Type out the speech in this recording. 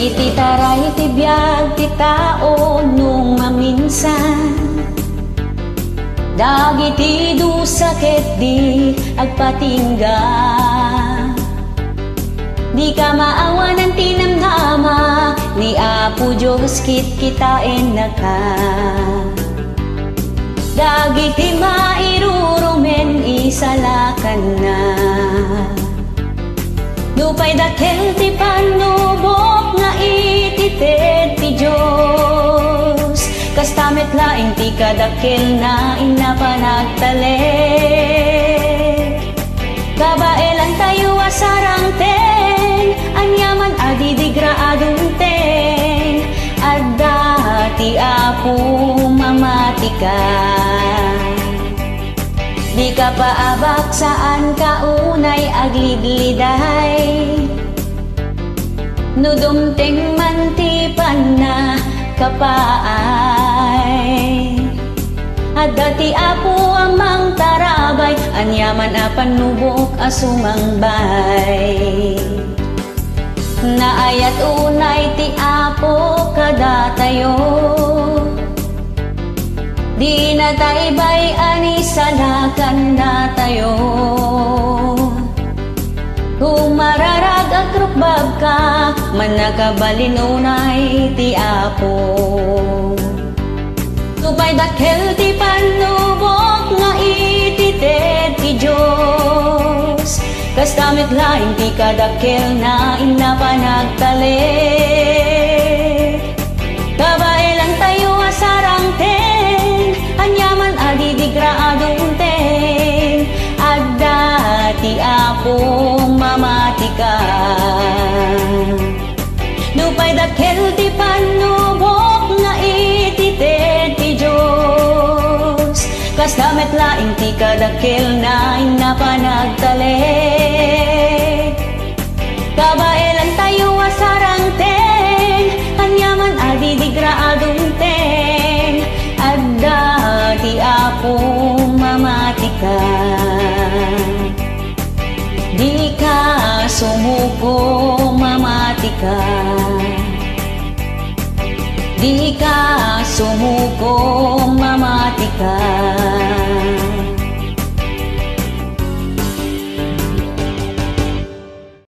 Iti taray ti biag ti tao nung maminsan, dagiti dusa ket di agpatingga. Di ka maawanan tinamnama ni Apo Diyos kit kitain na ka. Dagiti mairurumen isalakan na. Dupay dakel ti panubok nga itited ti Diyos, kastamet laing ti kadakkel na inapanagtalek. Kabaelan tayo asarang ten, anyaman adidigra adunten, adda ti Apo mamatika. Di ka paabak saan ka unay agligliday, no dumteng man ti panna kapaay. Adda ti Apo amang tarabay, anyaman a panubok a sumangbay. Naayat unay ti Apo kada tayo, di na taibay ani salakan na tayo. Kung mararag at rukbab ka, manakabalinunay ti Apo. Tupay dakel ti panubok nga itited ti Diyos, kastamit laing ti kadakkel na inapanagtalek. Kabaelan tayo asarang ten, anyaman adidigra adunten, adda ti Apo mamatika. Dupay dakel ti panubok nga itited ti Diyos, kastamet laing ti kadakkel na inapanagtalek. Kabaelan tayo asarang ten, anyaman adidigra adunten, adda ti Apo mamatika. Di ka sumuko mamatika, di ka sumuko mamatika.